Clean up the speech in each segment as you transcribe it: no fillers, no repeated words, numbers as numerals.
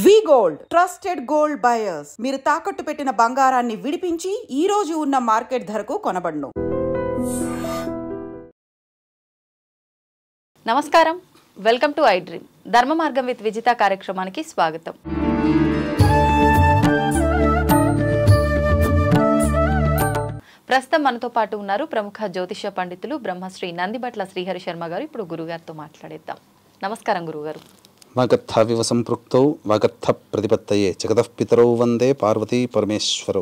వి gold trusted gold buyers మీరు తాకట్టు పెట్టిన బంగారాన్ని విడిపించి ఈ రోజు ఉన్న మార్కెట్ ధరకు కొనబడును. నమస్కారం, వెల్కమ్ టు ఐ డ్రీమ్ ధర్మ మార్గం విత్ విజిత కార్యక్రమానికి స్వాగతం. ప్రస్తుతం మనతో పాటు ఉన్నారు ప్రముఖ జ్యోతిష పండితులు బ్రహ్మశ్రీ నందిబట్ల శ్రీహరి శర్మ గారు. ఇప్పుడు గురుగారితో మాట్లాడేద్దాం. నమస్కారం గురుగారు. వాగర్థావివ సంపృక్తౌ వాగర్థ ప్రతిపత్తయే జగతః పితరౌ వందే పార్వతీ పరమేశ్వరౌ.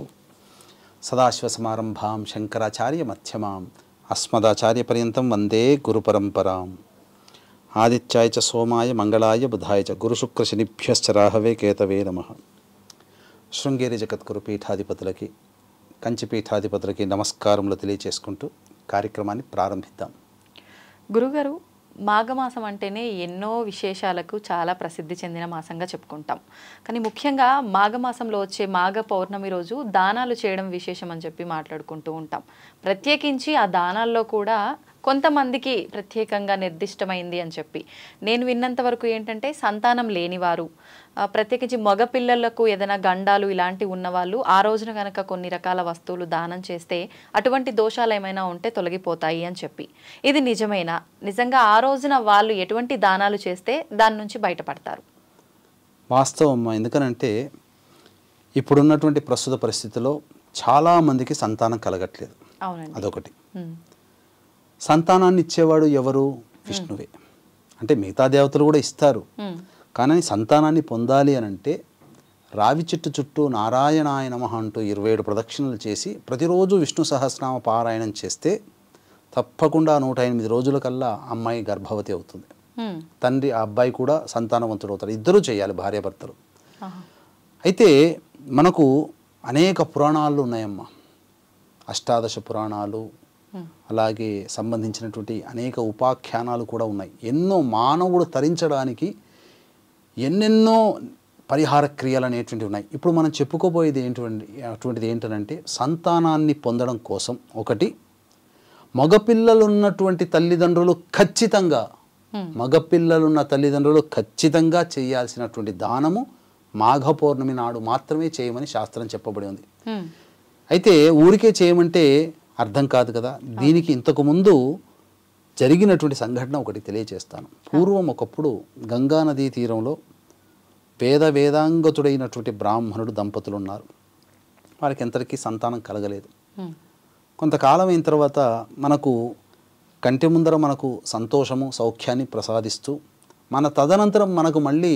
సదాశివసమారంభాం శంకరాచార్య మధ్యమాం అస్మదాచార్య పర్యంతం వందే గురు పరంపరాం. ఆదిత్యాయ చ సోమాయ మంగళాయ బుధాయ చ గురుశుక్ర శనిభ్యశ్చ రాహవే కేతవే నమః. శృంగేరి జగద్గురు పీఠాధిపతులకి కంచి పీఠాధిపతులకి నమస్కారములు తెలియచేసుకుంటూ కార్యక్రమాన్ని ప్రారంభిద్దాం. గురుగారు, మాఘమాసం అంటేనే ఎన్నో విశేషాలకు చాలా ప్రసిద్ధి చెందిన మాసంగా చెప్పుకుంటాం. కానీ ముఖ్యంగా మాఘమాసంలో వచ్చే మాఘ పౌర్ణమి రోజు దానాలు చేయడం విశేషం అని చెప్పి మాట్లాడుకుంటూ ఉంటాం. ప్రత్యేకించి ఆ దానాల్లో కూడా కొంతమందికి ప్రత్యేకంగా నిర్దిష్టమైంది అని చెప్పి నేను విన్నంత వరకు ఏంటంటే, సంతానం లేనివారు, ప్రత్యేకించి మగపిల్లలకు ఏదైనా గండాలు ఇలాంటివి ఉన్నవాళ్ళు ఆ రోజున కనుక కొన్ని రకాల వస్తువులు దానం చేస్తే అటువంటి దోషాలు ఏమైనా ఉంటే తొలగిపోతాయి అని చెప్పి, ఇది నిజమేనా? నిజంగా ఆ రోజున వాళ్ళు ఎటువంటి దానాలు చేస్తే దాని నుంచి బయటపడతారు? వాస్తవం. ఎందుకనంటే ఇప్పుడున్నటువంటి ప్రస్తుత పరిస్థితిలో చాలామందికి సంతానం కలగట్లేదు. అవునండి. అదొకటి. సంతానాన్ని ఇచ్చేవాడు ఎవరు? విష్ణువే. అంటే మిగతా దేవతలు కూడా ఇస్తారు, కానీ సంతానాన్ని పొందాలి అని అంటే రావి చెట్టు చుట్టూ నారాయణాయ నమః అంటూ 27 ప్రదక్షిణలు చేసి ప్రతిరోజు విష్ణు సహస్రనామ పారాయణం చేస్తే తప్పకుండా 108 రోజుల కల్లా అమ్మాయి గర్భవతి అవుతుంది. తండ్రి ఆ అబ్బాయి కూడా సంతానవంతుడు అవుతాడు. ఇద్దరూ చేయాలి, భార్యాభర్తలు. అయితే మనకు అనేక పురాణాలు ఉన్నాయమ్మా. అష్టాదశ పురాణాలు, అలాగే సంబంధించినటువంటి అనేక ఉపాఖ్యానాలు కూడా ఉన్నాయి. ఎన్నో మానవుడు తరించడానికి ఎన్నెన్నో పరిహార క్రియలు అనేటువంటివి ఉన్నాయి. ఇప్పుడు మనం చెప్పుకోబోయేది అటువంటిది ఏంటంటే, సంతానాన్ని పొందడం కోసం ఒకటి, మగపిల్లలున్నటువంటి తల్లిదండ్రులు ఖచ్చితంగా చేయాల్సినటువంటి దానము మాఘ పౌర్ణమి నాడు మాత్రమే చేయమని శాస్త్రం చెప్పబడి ఉంది. అయితే ఊరికే చేయమంటే అర్థం కాదు కదా. దీనికి ఇంతకు ముందు జరిగినటువంటి సంఘటన ఒకటి తెలియచేస్తాను. పూర్వం ఒకప్పుడు గంగా నదీ తీరంలో వేదాంగతుడైనటువంటి బ్రాహ్మణుడు దంపతులు ఉన్నారు. వారికి ఎంతటికీ సంతానం కలగలేదు. కొంతకాలం అయిన తర్వాత మనకు కంటి ముందర మనకు సంతోషము సౌఖ్యాన్ని ప్రసాదిస్తూ మన తదనంతరం మనకు మళ్ళీ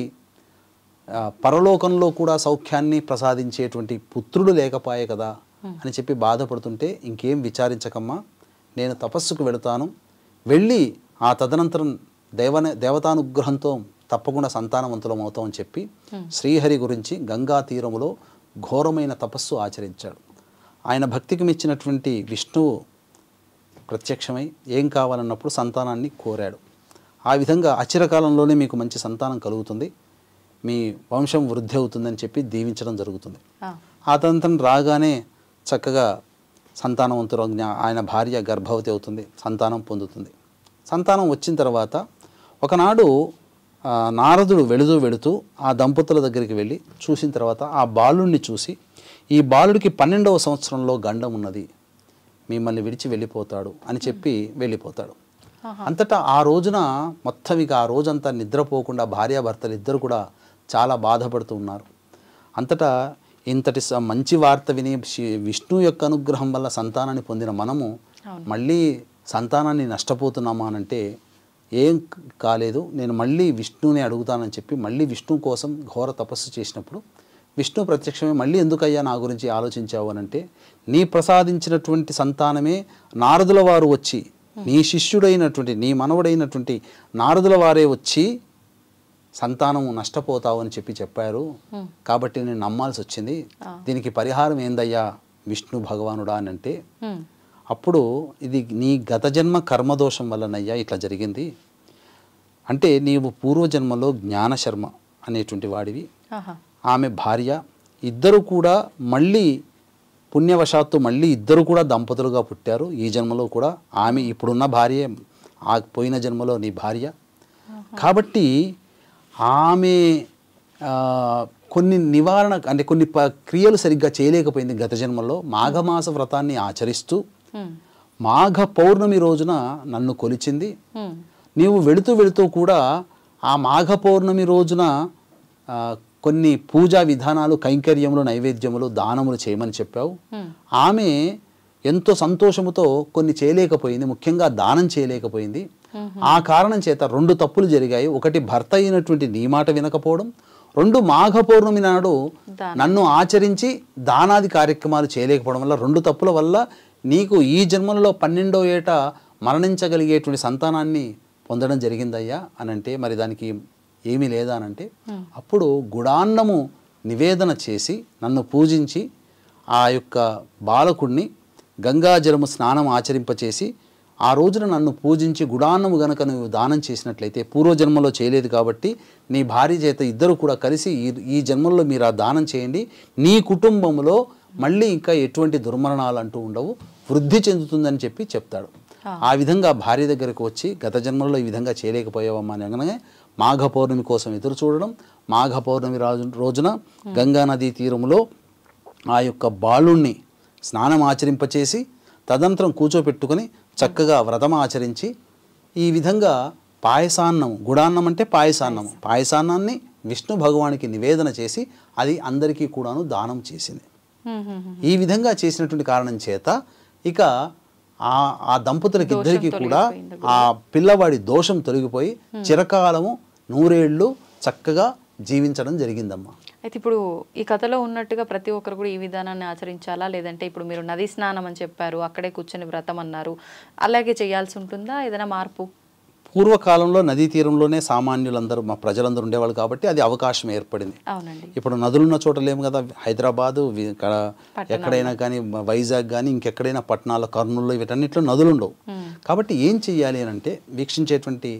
పరలోకంలో కూడా సౌఖ్యాన్ని ప్రసాదించేటువంటి పుత్రుడు లేకపాయే కదా అని చెప్పి బాధపడుతుంటే, ఇంకేం విచారించకమ్మా, నేను తపస్సుకు వెళతాను, వెళ్ళి ఆ తదనంతరం దేవతానుగ్రహంతో తప్పకుండా సంతానవంతులం అవుతామని చెప్పి శ్రీహరి గురించి గంగా తీరములో ఘోరమైన తపస్సు ఆచరించాడు. ఆయన భక్తికి మెచ్చినటువంటి విష్ణువు ప్రత్యక్షమై ఏం కావాలన్నప్పుడు సంతానాన్ని కోరాడు. ఆ విధంగా అచిరకాలంలోనే మీకు మంచి సంతానం కలుగుతుంది, మీ వంశం వృద్ధి అవుతుందని చెప్పి దీవించడం జరుగుతుంది. ఆ తదనంతరం రాగానే చక్కగా సంతానవంతుడు ఆయన భార్య గర్భవతి అవుతుంది, సంతానం పొందుతుంది. సంతానం వచ్చిన తర్వాత ఒకనాడు నారదుడు వెళుతూ ఆ దంపతుల దగ్గరికి వెళ్ళి చూసిన తర్వాత ఆ బాలుడిని చూసి, ఈ బాలుడికి 12వ సంవత్సరంలో గండం ఉన్నది, మిమ్మల్ని విడిచి వెళ్ళిపోతాడు అని చెప్పి వెళ్ళిపోతాడు. అంతటా ఆ రోజున మొత్తం ఇక ఆ రోజంతా నిద్రపోకుండా భార్యాభర్తలు ఇద్దరు కూడా చాలా బాధపడుతూ ఉన్నారు. అంతటా ఇంతటి మంచి వార్త విని విష్ణు యొక్క అనుగ్రహం వల్ల సంతానాన్ని పొందిన మనము మళ్ళీ సంతానాన్ని నష్టపోతున్నామా అనంటే, ఏం కాలేదు, నేను మళ్ళీ విష్ణుని అడుగుతానని చెప్పి మళ్ళీ విష్ణు కోసం ఘోర తపస్సు చేసినప్పుడు విష్ణు ప్రత్యక్షమే, మళ్ళీ ఎందుకయ్యా నా గురించి ఆలోచించావు అనంటే, నీ ప్రసాదించినటువంటి సంతానమే నారదుల వారు వచ్చి, నీ శిష్యుడైనటువంటి నీ మనవడైనటువంటి నారదుల వారే వచ్చి సంతానము నష్టపోతావు అని చెప్పారు, కాబట్టి నేను నమ్మాల్సి వచ్చింది, దీనికి పరిహారం ఏందయ్యా విష్ణు భగవానుడా అని అంటే, అప్పుడు ఇది నీ గత జన్మ కర్మదోషం వల్లనయ్యా ఇట్లా జరిగింది. అంటే నీవు పూర్వజన్మలో జ్ఞానశర్మ అనేటువంటి వాడివి, ఆమె భార్య, ఇద్దరు కూడా మళ్ళీ పుణ్యవశాత్తు మళ్ళీ ఇద్దరు కూడా దంపతులుగా పుట్టారు. ఈ జన్మలో కూడా ఆమె ఇప్పుడున్న భార్య, ఆ పోయిన జన్మలో నీ భార్య. కాబట్టి ఆమె కొన్ని నివారణ అంటే కొన్ని క్రియలు సరిగ్గా చేయలేకపోయింది గత జన్మలో. మాఘమాస వ్రతాన్ని ఆచరిస్తూ మాఘ పౌర్ణమి రోజున నన్ను కొలిచింది. నీవు వెళుతూ వెళుతూ కూడా ఆ మాఘ పౌర్ణమి రోజున కొన్ని పూజా విధానాలు, కైంకర్యములు, నైవేద్యములు, దానములు చేయమని చెప్పావు. ఆమె ఎంతో సంతోషముతో కొన్ని చేయలేకపోయింది, ముఖ్యంగా దానం చేయలేకపోయింది. ఆ కారణం చేత 2 తప్పులు జరిగాయి. ఒకటి, భర్త అయినటువంటి నీ మాట వినకపోవడం. 2, మాఘ పౌర్ణమి నాడు నన్ను ఆచరించి దానాది కార్యక్రమాలు చేయలేకపోవడం వల్ల 2 తప్పుల వల్ల నీకు ఈ జన్మలలో 12వ ఏట మరణించగలిగేటువంటి సంతానాన్ని పొందడం జరిగిందయ్యా అని అంటే, మరి దానికి ఏమీ లేదా అని అంటే, అప్పుడు గుడాన్నము నివేదన చేసి నన్ను పూజించి ఆ యొక్క బాలకుడిని గంగాజలము స్నానం ఆచరింపచేసి ఆ రోజున నన్ను పూజించి గుడాన్నము గనక నువ్వు దానం చేసినట్లయితే, పూర్వజన్మలో చేయలేదు కాబట్టి నీ భార్య చేత ఇద్దరు కూడా కలిసి ఈ జన్మల్లో మీరు ఆ దానం చేయండి, నీ కుటుంబంలో మళ్ళీ ఇంకా ఎటువంటి దుర్మరణాలు అంటూ ఉండవు, వృద్ధి చెందుతుందని చెప్పి చెప్తాడు. ఆ విధంగా భార్య దగ్గరకు వచ్చి గత జన్మల్లో ఈ విధంగా చేయలేకపోయావమ్మా అని అనగానే మాఘ పౌర్ణమి కోసం ఎదురు చూడడం. మాఘ పౌర్ణమి రోజున గంగానదీ తీరంలో ఆ యొక్క బాలుణ్ణి స్నానం ఆచరింపచేసి తదనంతరం కూర్చోపెట్టుకొని చక్కగా వ్రతం ఆచరించి ఈ విధంగా పాయసాన్నం, గుడాన్నం అంటే పాయసాన్నము, పాయసాన్నాన్ని విష్ణు భగవానికి నివేదన చేసి అది అందరికీ కూడాను దానం చేసింది. ఈ విధంగా చేసినటువంటి కారణం చేత ఇక ఆ దంపతులకి ఇద్దరికి కూడా ఆ పిల్లవాడి దోషం తొలగిపోయి చిరకాలము 100 ఏళ్ళు చక్కగా జీవించడం జరిగిందమ్మా. అయితే ఇప్పుడు ఈ కథలో ఉన్నట్టుగా ప్రతి ఒక్కరు కూడా ఈ విధానాన్ని ఆచరించాలా, లేదంటే ఇప్పుడు మీరు నది స్నానం అని చెప్పారు, అక్కడే కూర్చొని వ్రతం అన్నారు, అలాగే చేయాల్సి ఉంటుందా, ఏదైనా మార్పు? పూర్వకాలంలో నదీ తీరంలోనే సామాన్యులందరూ, మా ప్రజలందరూ ఉండేవాళ్ళు కాబట్టి అది అవకాశం ఏర్పడింది. అవునండి. ఇప్పుడు నదులున్న చోట లేము కదా, హైదరాబాదు ఎక్కడైనా కానీ, వైజాగ్ కానీ ఇంకెక్కడైనా పట్టణాలు, కర్నూలు వీటన్నిటిలో నదులు ఉండవు. కాబట్టి ఏం చెయ్యాలి అని అంటే, వీక్షించేటువంటి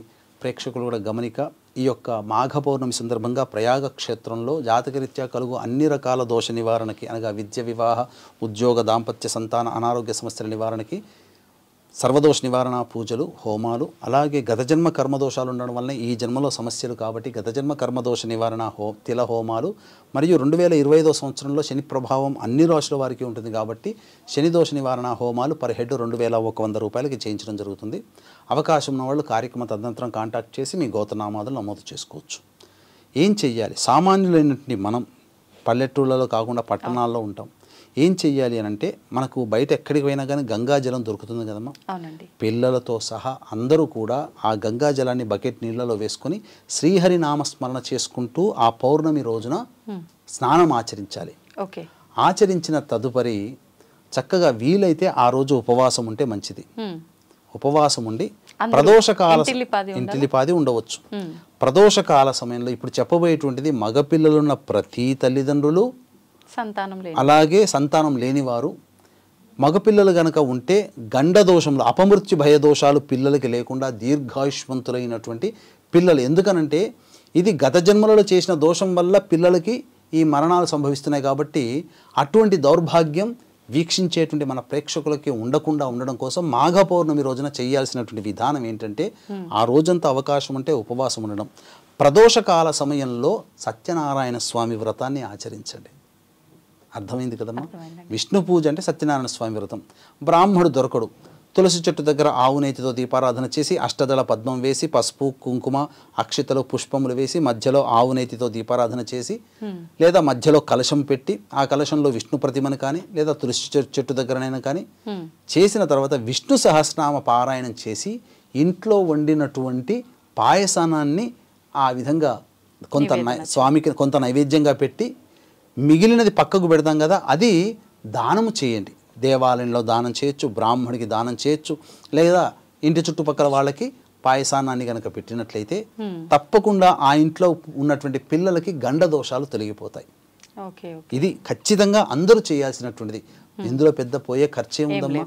ప్రేక్షకులు కూడా గమనిక, ఈ యొక్క మాఘ పౌర్ణమి సందర్భంగా ప్రయాగ క్షేత్రంలో జాతకరీత్యా కలుగు అన్ని రకాల దోష నివారణకి అనగా విద్య, వివాహ, ఉద్యోగ, దాంపత్య, సంతాన, అనారోగ్య సమస్యల నివారణకి సర్వదోష నివారణ పూజలు, హోమాలు, అలాగే గత జన్మ కర్మదోషాలు ఉండడం వల్ల ఈ జన్మలో సమస్యలు కాబట్టి గత జన్మ కర్మదోష నివారణ తిల హోమాలు, మరియు 2025వ సంవత్సరంలో శని ప్రభావం అన్ని రాశుల వారికి ఉంటుంది కాబట్టి శని దోష నివారణ హోమాలు పర్ హెడ్ 2100 రూపాయలకి చేయించడం జరుగుతుంది. అవకాశం ఉన్న వాళ్ళు కార్యక్రమ తదనంతరం కాంటాక్ట్ చేసి మీ గోత్రనామాదులు నమోదు చేసుకోవచ్చు. ఏం చెయ్యాలి? సామాన్యులైనటువంటి మనం పల్లెటూళ్ళలో కాకుండా పట్టణాల్లో ఉంటాం. ఏం చెయ్యాలి అని అంటే, మనకు బయట ఎక్కడికి పోయినా కానీ గంగా జలం దొరుకుతుంది కదమ్మా. అవునండి. పిల్లలతో సహా అందరూ కూడా ఆ గంగా జలాన్ని బకెట్ నీళ్ళలో వేసుకొని శ్రీహరి నామస్మరణ చేసుకుంటూ ఆ పౌర్ణమి రోజున స్నానం ఆచరించాలి. ఓకే. ఆచరించిన తదుపరి చక్కగా వీలైతే ఆ రోజు ఉపవాసం ఉంటే మంచిది. ఉపవాసం ఉండి ప్రదోషకాల ఇంటిలిపాది ఉండవచ్చు. ప్రదోషకాల సమయంలో ఇప్పుడు చెప్పబోయేటువంటిది మగపిల్లలున్న ప్రతి తల్లిదండ్రులు, అలాగే సంతానం లేనివారు, మగపిల్లలు గనక ఉంటే గండ దోషంలో అపమృత్యు భయదోషాలు పిల్లలకి లేకుండా దీర్ఘాయుష్మంతులైనటువంటి పిల్లలు. ఎందుకనంటే ఇది గత జన్మలలో చేసిన దోషం వల్ల పిల్లలకి ఈ మరణాలు సంభవిస్తున్నాయి కాబట్టి అటువంటి దౌర్భాగ్యం వీక్షించేటువంటి మన ప్రేక్షకులకి ఉండకుండా ఉండడం కోసం మాఘ పౌర్ణమి రోజున చేయాల్సినటువంటి విధానం ఏంటంటే, ఆ రోజంతా అవకాశం ఉంటే ఉపవాసం ఉండడం. ప్రదోషకాల సమయంలో సత్యనారాయణ స్వామి వ్రతాన్ని ఆచరించండి. అర్థమైంది కదమ్మా. విష్ణు పూజ అంటే సత్యనారాయణ స్వామి వ్రతం. బ్రాహ్మడు దొరకడు, తులసి చెట్టు దగ్గర ఆవు నేతితో దీపారాధన చేసి అష్టదళ పద్మం వేసి పసుపు, కుంకుమ, అక్షితలు, పుష్పములు వేసి మధ్యలో ఆవు నేతితో దీపారాధన చేసి, లేదా మధ్యలో కలశం పెట్టి ఆ కలశంలో విష్ణు ప్రతిమను కానీ లేదా తులసి చెట్టు దగ్గరనైనా కానీ చేసిన తర్వాత విష్ణు సహస్రనామ పారాయణం చేసి ఇంట్లో వండినటువంటి పాయసానాన్ని ఆ విధంగా కొంత స్వామికి కొంత నైవేద్యంగా పెట్టి మిగిలినది పక్కకు పెడతాం కదా, అది దానము చేయండి. దేవాలయంలో దానం చేయొచ్చు, బ్రాహ్మడికి దానం చేయొచ్చు, లేదా ఇంటి చుట్టుపక్కల వాళ్ళకి పాయసానాన్ని కనుక పెట్టినట్లయితే తప్పకుండా ఆ ఇంట్లో ఉన్నటువంటి పిల్లలకి గండ దోషాలు తొలగిపోతాయి. ఇది ఖచ్చితంగా అందరూ చేయాల్సినటువంటిది. ఇందులో పెద్ద పోయే ఖర్చే ఉందమ్మా.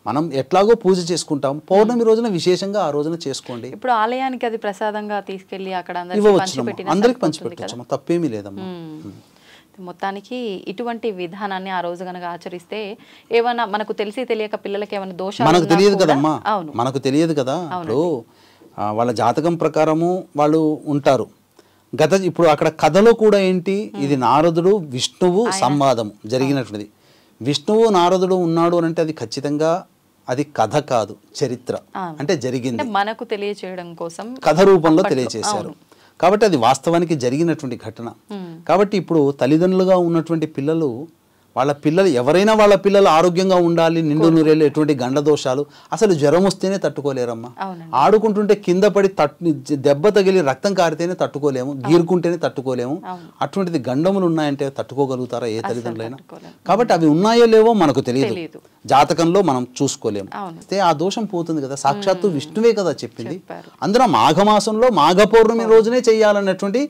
మనం ఎట్లాగో పూజ చేసుకుంటాం, పౌర్ణమి రోజున విశేషంగా ఆ రోజున చేసుకోండి. ఇప్పుడు ఆలయానికి అది ప్రసాదంగా తీసుకెళ్లి అక్కడ అందరికి పంచిపెట్టచ్చు, తప్పేమీ లేదమ్మా. మొత్తానికి ఇటువంటి విధానాన్ని ఆ రోజు కనుక ఆచరిస్తే ఏమన్నా మనకు తెలిసి తెలియక పిల్లలకి ఏమైనా దోషాలు మనకు తెలియదు కదమ్మా, మనకు తెలియదు కదా. ఇప్పుడు వాళ్ళ జాతకం ప్రకారము వాళ్ళు ఉంటారు, ఇప్పుడు అక్కడ కథలో కూడా ఏంటి, ఇది నారదుడు విష్ణువు సంవాదం జరిగినటువంటిది. విష్ణువు నారదుడు ఉన్నాడు అని అంటే అది ఖచ్చితంగా అది కథ కాదు, చరిత్ర. అంటే జరిగింది, మనకు తెలియచేయడం కోసం కథ రూపంలో తెలియచేశారు. కాబట్టి అది వాస్తవానికి జరిగినటువంటి ఘటన. కాబట్టి ఇప్పుడు తల్లిదండ్రులుగా ఉన్నటువంటి పిల్లలు, వాళ్ళ పిల్లలు ఎవరైనా వాళ్ళ పిల్లలు ఆరోగ్యంగా ఉండాలి, నిండు నూరేళ్ళు, ఎటువంటి గండ దోషాలు, అసలు జ్వరం వస్తేనే తట్టుకోలేరమ్మా. ఆడుకుంటుంటే కింద పడి దెబ్బ తగిలి రక్తం కారితేనే తట్టుకోలేము, గీరుకుంటేనే తట్టుకోలేము. అటువంటిది గండములు ఉన్నాయంటే తట్టుకోగలుగుతారా ఏ తల్లిదండ్రులైనా? కాబట్టి అవి ఉన్నాయో లేవో మనకు తెలియదు, జాతకంలో మనం చూసుకోలేము. అయితే ఆ దోషం పోతుంది కదా, సాక్షాత్తు విష్ణువే కదా చెప్పింది. అందులో మాఘమాసంలో మాఘ పౌర్ణమి రోజునే చెయ్యాలన్నటువంటి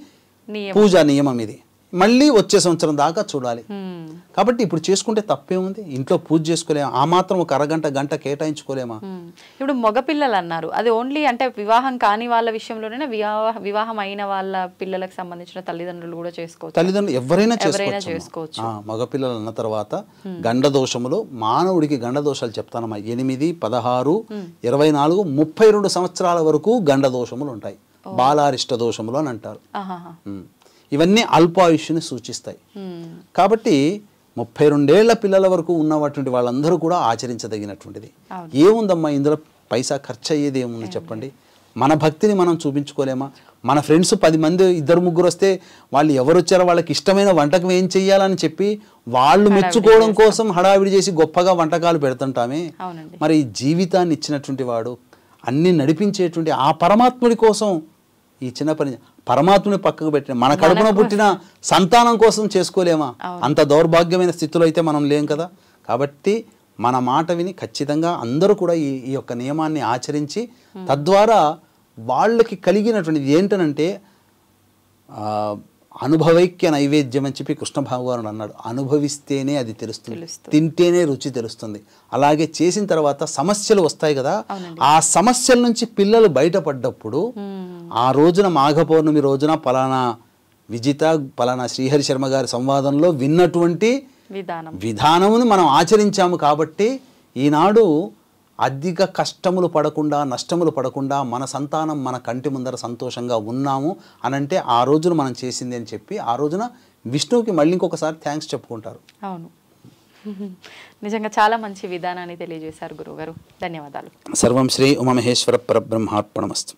పూజా నియమం ఇది. మళ్ళీ వచ్చే సంవత్సరం దాకా చూడాలి. కాబట్టి ఇప్పుడు చేసుకుంటే తప్పేముంది, ఇంట్లో పూజ చేసుకోలేమా? ఆ మాత్రం ఒక అరగంట గంట కేటాయించుకోలేమా? ఇప్పుడు మగపిల్లలు అన్నారు, అది ఓన్లీ అంటే వివాహం కాని వాళ్ళ విషయంలోనే, వివాహం అయిన వాళ్ళ పిల్లలకు సంబంధించిన తల్లిదండ్రులు కూడా చేసుకోవచ్చు? తల్లిదండ్రులు ఎవరైనా చేసుకోవచ్చు. మగపిల్లలు అన్న తర్వాత గండ దోషములు, మానవుడికి గండ దోషాలు చెప్తానమ్మా. 8, 16, 24, 32 సంవత్సరాల వరకు గండ దోషములు ఉంటాయి. బాలారిష్ట దోషములు అని అంటారు. ఇవన్నీ అల్పాయుష్ని సూచిస్తాయి. కాబట్టి 32 ఏళ్ల పిల్లల వరకు ఉన్నటువంటి వాళ్ళందరూ కూడా ఆచరించదగినటువంటిది. ఏముందమ్మా ఇందులో, పైసా ఖర్చు అయ్యేది ఏముంది చెప్పండి? మన భక్తిని మనం చూపించుకోలేమా? మన ఫ్రెండ్స్ 10 మంది 2, 3 వస్తే వాళ్ళు ఎవరు వచ్చారో వాళ్ళకి ఇష్టమైన వంటకం ఏం చెయ్యాలని చెప్పి వాళ్ళు మెచ్చుకోవడం కోసం హడావిడి చేసి గొప్పగా వంటకాలు పెడుతుంటామే. మరి జీవితాన్ని ఇచ్చినటువంటి వాడు, అన్ని నడిపించేటువంటి ఆ పరమాత్ముడి కోసం ఈ చిన్న పని, పరమాత్మని పక్కకు పెట్టిన మన కడుపున పుట్టిన సంతానం కోసం చేసుకోలేమా? అంత దౌర్భాగ్యమైన స్థితిలో అయితే మనం లేం కదా. కాబట్టి మన మాట విని ఖచ్చితంగా అందరూ కూడా ఈ యొక్క నియమాన్ని ఆచరించి, తద్వారా వాళ్ళకి కలిగినటువంటిది ఏంటనంటే అనుభవైక్య నైవేద్యం అని చెప్పి కృష్ణ భగవానుడు అన్నాడు. అనుభవిస్తేనే అది తెలుస్తుంది, తింటేనే రుచి తెలుస్తుంది. అలాగే చేసిన తర్వాత సమస్యలు వస్తాయి కదా, ఆ సమస్యల నుంచి పిల్లలు బయటపడ్డప్పుడు ఆ రోజున మాఘ పౌర్ణమి రోజున పలానా విజిత, పలానా శ్రీహరి శర్మ గారి సంవాదంలో విన్నటువంటి విధానమును మనం ఆచరించాము. కాబట్టి ఈనాడు అధిక కష్టములు పడకుండా, నష్టములు పడకుండా మన సంతానం మన కంటి ముందర సంతోషంగా ఉన్నాము అనంటే ఆ రోజున మనం చేసింది అని చెప్పి ఆ రోజున విష్ణువుకి మళ్ళీ ఇంకొకసారి థ్యాంక్స్ చెప్పుకుంటారు. అవును, నిజంగా చాలా మంచి విధానాన్ని తెలియజేశారు గురువుగారు. ధన్యవాదాలు. సర్వం శ్రీ ఉమామహేశ్వర పరబ్రహ్మార్పణమస్తు.